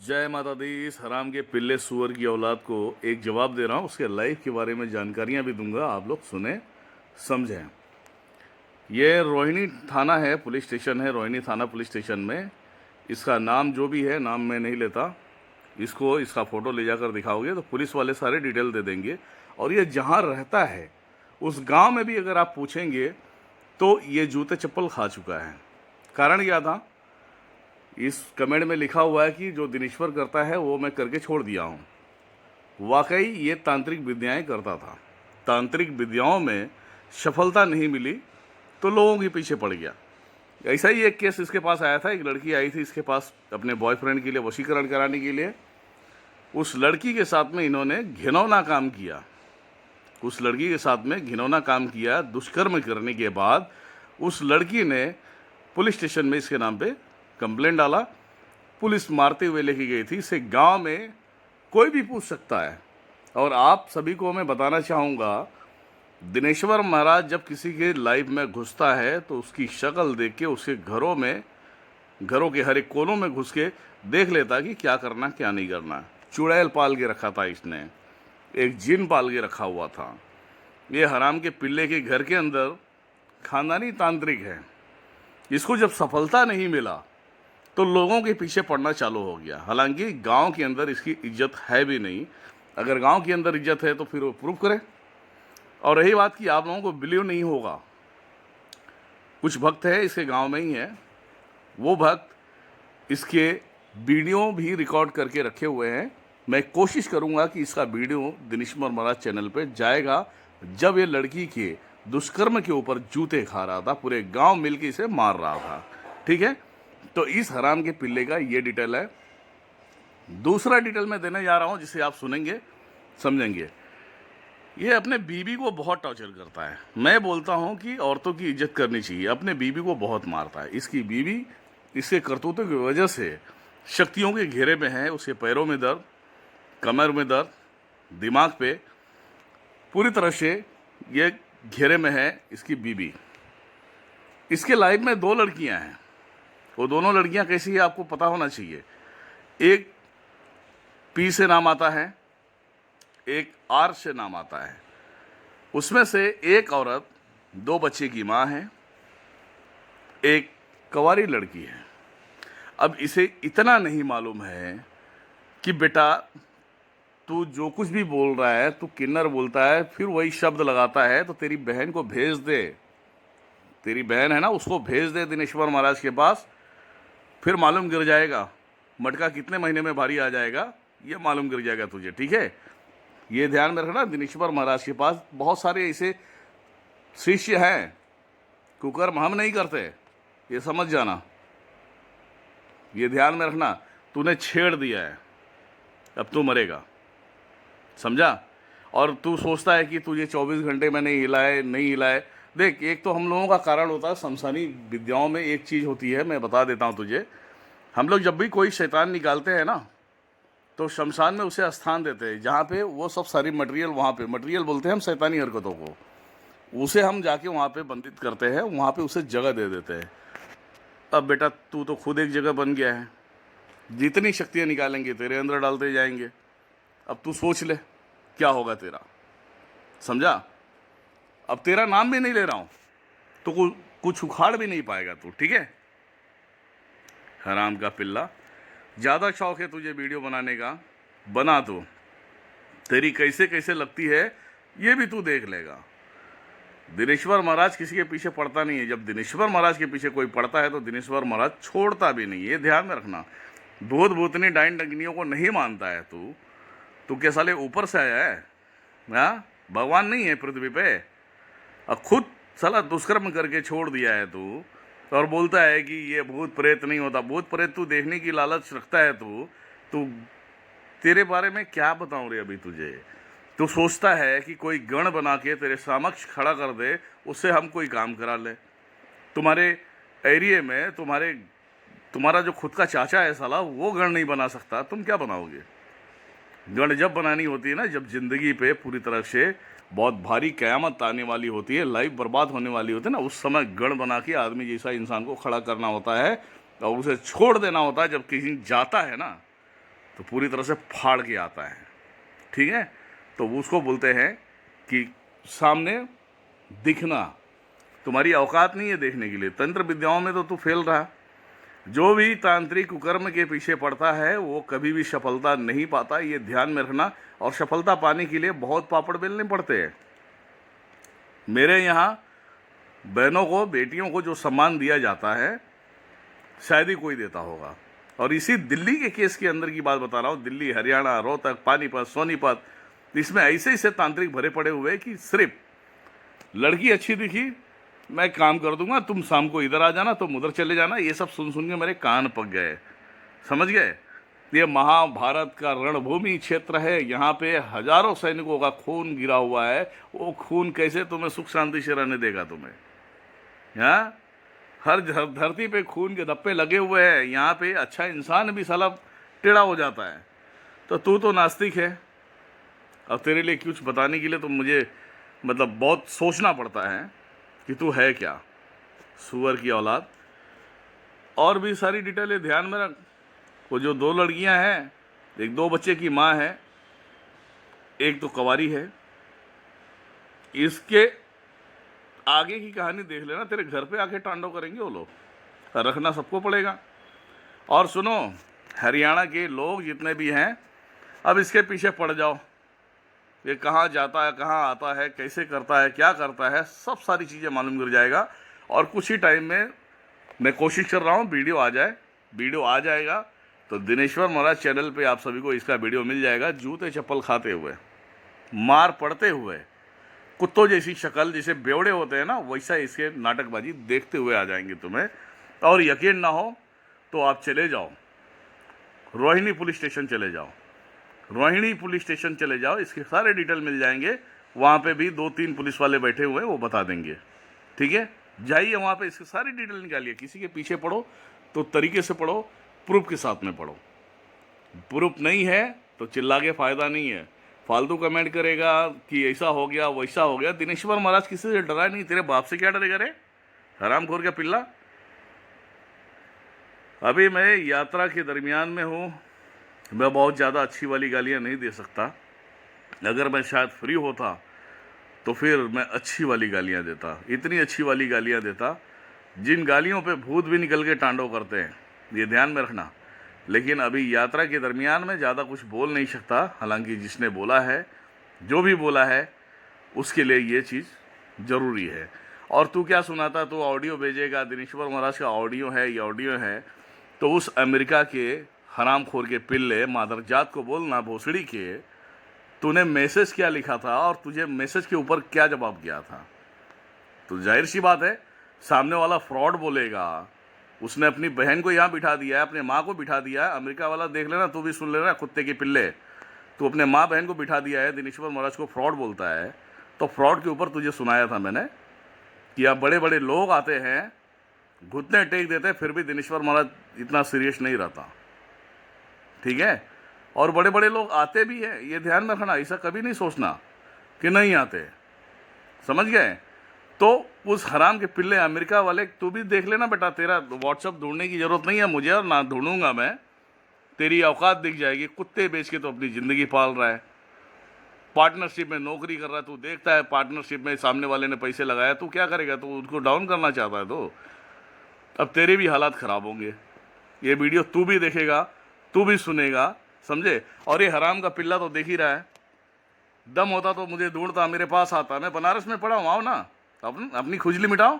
जय माता दी। इस हराम के पिल्ले सुअर की औलाद को एक जवाब दे रहा हूँ, उसके लाइफ के बारे में जानकारियाँ भी दूंगा, आप लोग सुने समझें। ये रोहिणी थाना है, पुलिस स्टेशन है, रोहिणी थाना पुलिस स्टेशन में। इसका नाम जो भी है, नाम मैं नहीं लेता, इसको इसका फ़ोटो ले जाकर दिखाओगे तो पुलिस वाले सारे डिटेल दे देंगे। और ये जहाँ रहता है उस गांव में भी अगर आप पूछेंगे तो ये जूते चप्पल खा चुका है। कारण क्या था? इस कमेंट में लिखा हुआ है कि जो दिनेश्वर करता है वो मैं करके छोड़ दिया हूँ। वाकई ये तांत्रिक विद्याएं करता था। तांत्रिक विद्याओं में सफलता नहीं मिली तो लोगों के पीछे पड़ गया। ऐसा ही एक केस इसके पास आया था। एक लड़की आई थी इसके पास अपने बॉयफ्रेंड के लिए वशीकरण कराने के लिए। उस लड़की के साथ में इन्होंने घिनौना काम किया। उस लड़की के साथ में घिनौना काम किया। दुष्कर्म करने के बाद उस लड़की ने पुलिस स्टेशन में इसके नाम पे कंप्लेंट डाला। पुलिस मारते हुए लेके गई थी। इसे गांव में कोई भी पूछ सकता है। और आप सभी को मैं बताना चाहूँगा, दिनेश्वर महाराज जब किसी के लाइफ में घुसता है तो उसकी शक्ल देख के उसके घरों के हर एक कोनों में घुस के देख लेता कि क्या करना क्या नहीं करना। चुड़ैल पाल के रखा था इसने, एक जिन पाल के रखा हुआ था। ये हराम के पिल्ले के घर के अंदर खानदानी तांत्रिक है। इसको जब सफलता नहीं मिला तो लोगों के पीछे पड़ना चालू हो गया। हालांकि गांव के अंदर इसकी इज्जत है भी नहीं। अगर गांव के अंदर इज्जत है तो फिर वो प्रूव करे। और रही बात कि आप लोगों को बिलीव नहीं होगा, कुछ भक्त है इसके गांव में ही है, वो भक्त इसके वीडियो भी रिकॉर्ड करके रखे हुए हैं। मैं कोशिश करूंगा कि इसका वीडियो दिनेश्वर महाराज चैनल पे जाएगा। जब ये लड़की के दुष्कर्म के ऊपर जूते खा रहा था, पूरे गांव मिलकर इसे मार रहा था। ठीक है, तो इस हराम के पिल्ले का ये डिटेल है। दूसरा डिटेल मैं देने जा रहा हूं जिसे आप सुनेंगे समझेंगे। ये अपने बीवी को बहुत टॉर्चर करता है। मैं बोलता हूं कि औरतों की इज्जत करनी चाहिए। अपने बीवी को बहुत मारता है। इसकी बीवी इसके करतूतों की वजह से शक्तियों के घेरे में है। उसके पैरों में दर्द, कमर में दर्द, दिमाग पे पूरी तरह से ये घेरे में है इसकी बीवी। इसके लाइफ में 2 लड़कियां हैं। वो दोनों लड़कियां कैसी है आपको पता होना चाहिए। एक पी से नाम आता है, एक आर से नाम आता है। उसमें से एक औरत 2 बच्चे की माँ है, एक कंवारी लड़की है। अब इसे इतना नहीं मालूम है कि बेटा तू जो कुछ भी बोल रहा है, तू किन्नर बोलता है, फिर वही शब्द लगाता है, तो तेरी बहन को भेज दे। तेरी बहन है ना, उसको भेज दे दिनेश्वर महाराज के पास, फिर मालूम गिर जाएगा। मटका कितने महीने में भारी आ जाएगा ये मालूम गिर जाएगा तुझे। ठीक है, ये ध्यान में रखना। दिनेश्वर महाराज के पास बहुत सारे ऐसे शिष्य हैं। कुकर्म हम नहीं करते, ये समझ जाना, ये ध्यान में रखना। तूने छेड़ दिया है, अब तू मरेगा, समझा? और तू सोचता है कि तुझे 24 घंटे में नहीं हिलाए। देख, एक तो हम लोगों का कारण होता है शमशानी विद्याओं में एक चीज़ होती है, मैं बता देता हूँ तुझे। हम लोग जब भी कोई शैतान निकालते हैं ना, तो शमशान में उसे स्थान देते हैं जहाँ पे वो सब सारी मटेरियल, वहाँ पे मटेरियल बोलते हैं हम शैतानी हरकतों को, उसे हम जाके वहाँ पे बंदित करते हैं, वहाँ पे उसे जगह दे देते हैं। अब बेटा तू तो खुद एक जगह बन गया है। जितनी शक्तियाँ निकालेंगे तेरे अंदर डालते जाएंगे। अब तू सोच ले क्या होगा तेरा, समझा? अब तेरा नाम भी नहीं ले रहा हूं तो कुछ उखाड़ भी नहीं पाएगा तू। ठीक है, हराम का पिल्ला, ज़्यादा शौक है तुझे वीडियो बनाने का, बना। तो तेरी कैसे कैसे लगती है ये भी तू देख लेगा। दिनेश्वर महाराज किसी के पीछे पड़ता नहीं है। जब दिनेश्वर महाराज के पीछे कोई पड़ता है तो दिनेश्वर महाराज छोड़ता भी नहीं, ये ध्यान में रखना। भूत भूतनी डाइन डंगनियों को नहीं मानता है तू क्या साले ऊपर से आया है? हाँ, भगवान नहीं है पृथ्वी पे। और खुद साला दुष्कर्म करके छोड़ दिया है तू, और बोलता है कि ये भूत प्रेत नहीं होता। भूत प्रेत तू देखने की लालच रखता है तू तेरे बारे में क्या बताऊं रे अभी तुझे। तू सोचता है कि कोई गण बना के तेरे समक्ष खड़ा कर दे, उससे हम कोई काम करा ले। तुम्हारे एरिया में तुम्हारा जो खुद का चाचा है साला, वो गण नहीं बना सकता, तुम क्या बनाओगे? गण जब बनानी होती है ना, जब जिंदगी पे पूरी तरह से बहुत भारी क़यामत आने वाली होती है, लाइफ बर्बाद होने वाली होती है ना, उस समय गण बना के आदमी जैसा इंसान को खड़ा करना होता है और उसे छोड़ देना होता है। जब कहीं जाता है ना, तो पूरी तरह से फाड़ के आता है, ठीक है। तो उसको बोलते हैं कि सामने दिखना, तुम्हारी औकात नहीं है देखने के लिए। तंत्र विद्याओं में तो तू फेल रहा। जो भी तांत्रिक कुकर्म के पीछे पड़ता है वो कभी भी सफलता नहीं पाता, ये ध्यान में रखना। और सफलता पाने के लिए बहुत पापड़ बेलने पड़ते हैं। मेरे यहाँ बहनों को, बेटियों को जो सम्मान दिया जाता है शायद ही कोई देता होगा। और इसी दिल्ली के केस के अंदर की बात बता रहा हूँ, दिल्ली, हरियाणा, रोहतक, पानीपत, सोनीपत, इसमें ऐसे ऐसे तांत्रिक भरे पड़े हुए कि सिर्फ लड़की अच्छी दिखी, मैं काम कर दूंगा, तुम शाम को इधर आ जाना, तुम उधर चले जाना। ये सब सुन सुन के मेरे कान पक गए, समझ गए। ये महाभारत का रणभूमि क्षेत्र है, यहाँ पे हजारों सैनिकों का खून गिरा हुआ है। वो खून कैसे तुम्हें सुख शांति से रहने देगा तुम्हें? यहाँ हर धरती पे खून के धब्बे लगे हुए हैं। यहाँ पे अच्छा इंसान भी साला टेढ़ा हो जाता है। तो तू तो नास्तिक है। अब तेरे लिए कुछ बताने के लिए तो मुझे मतलब बहुत सोचना पड़ता है कि तू है क्या, सुअर की औलाद। और भी सारी डिटेलें ध्यान में रख। वो जो 2 लड़कियां हैं, एक 2 बच्चे की माँ है, एक तो कवारी है। इसके आगे की कहानी देख लेना, तेरे घर पे आके टांडव करेंगे वो लोग, रखना सबको पड़ेगा। और सुनो, हरियाणा के लोग जितने भी हैं, अब इसके पीछे पड़ जाओ। ये कहाँ जाता है, कहाँ आता है, कैसे करता है, क्या करता है, सब सारी चीज़ें मालूम कर जाएगा। और कुछ ही टाइम में मैं कोशिश कर रहा हूँ वीडियो आ जाए। वीडियो आ जाएगा तो दिनेश्वर महाराज चैनल पे आप सभी को इसका वीडियो मिल जाएगा। जूते चप्पल खाते हुए, मार पड़ते हुए, कुत्तों जैसी शक्ल, जैसे बेवड़े होते हैं ना, वैसा इसके नाटकबाजी देखते हुए आ जाएंगे तुम्हें। और यकीन ना हो तो आप चले जाओ रोहिणी पुलिस स्टेशन, चले जाओ रोहिणी पुलिस स्टेशन चले जाओ, इसके सारे डिटेल मिल जाएंगे। वहाँ पे भी 2-3 पुलिस वाले बैठे हुए हैं, वो बता देंगे, ठीक है। जाइए वहाँ पे, इसके सारी डिटेल निकालिए। किसी के पीछे पढ़ो तो तरीके से पढ़ो, प्रूफ के साथ में पढ़ो। प्रूफ नहीं है तो चिल्ला के फ़ायदा नहीं है। फालतू कमेंट करेगा कि ऐसा हो गया वैसा हो गया। दिनेश्वर महाराज किसी से डरा नहीं, तेरे बाप से क्या डरेगा रे, हरामखोर का पिल्ला। अभी मैं यात्रा के दरमियान में हूँ, मैं बहुत ज़्यादा अच्छी वाली गालियाँ नहीं दे सकता। अगर मैं शायद फ्री होता तो फिर मैं अच्छी वाली गालियाँ देता, इतनी अच्छी वाली गालियाँ देता जिन गालियों पे भूत भी निकल के टांडव करते हैं, ये ध्यान में रखना। लेकिन अभी यात्रा के दरमियान में ज़्यादा कुछ बोल नहीं सकता। हालांकि जिसने बोला है, जो भी बोला है, उसके लिए ये चीज़ ज़रूरी है। और तू क्या सुनाता, तू ऑडियो भेजेगा, दिनेश्वर महाराज का ऑडियो है, ये ऑडियो है, तो उस अमेरिका के हरामखोर के पिल्ले मादरजात को बोलना, भोसड़ी के, तूने मैसेज क्या लिखा था और तुझे मैसेज के ऊपर क्या जवाब किया था। तो जाहिर सी बात है सामने वाला फ्रॉड बोलेगा। उसने अपनी बहन को यहाँ बिठा दिया है, अपने माँ को बिठा दिया है। अमेरिका वाला देख लेना, तू भी सुन लेना, कुत्ते के पिल्ले, तू अपने माँ बहन को बिठा दिया है, दिनेश्वर महाराज को फ्रॉड बोलता है। तो फ्रॉड के ऊपर तुझे सुनाया था मैंने कि अब बड़े बड़े लोग आते हैं, घुटने टेक देते हैं, फिर भी दिनेश्वर महाराज इतना सीरियस नहीं रहता, ठीक है। और बड़े बड़े लोग आते भी हैं, ये ध्यान में रखना। ऐसा कभी नहीं सोचना कि नहीं आते, समझ गए। तो उस हराम के पिल्ले अमेरिका वाले, तू भी देख लेना बेटा, तेरा व्हाट्सअप ढूंढने की ज़रूरत नहीं है मुझे, और ना ढूंढूंगा मैं। तेरी औकात दिख जाएगी। कुत्ते बेच के तो अपनी ज़िंदगी पाल रहा है, पार्टनरशिप में नौकरी कर रहा है। तू देखता है पार्टनरशिप में सामने वाले ने पैसे लगाया, तू क्या करेगा, तू उनको डाउन करना चाहता है। तो अब तेरे भी हालात ख़राब होंगे। ये वीडियो तू भी देखेगा, तू भी सुनेगा, समझे। और ये हराम का पिल्ला तो देख ही रहा है। दम होता तो मुझे ढूंढता, मेरे पास आता, मैं बनारस में पड़ा हूँ, आओ ना, अपनी खुजली मिटाओ।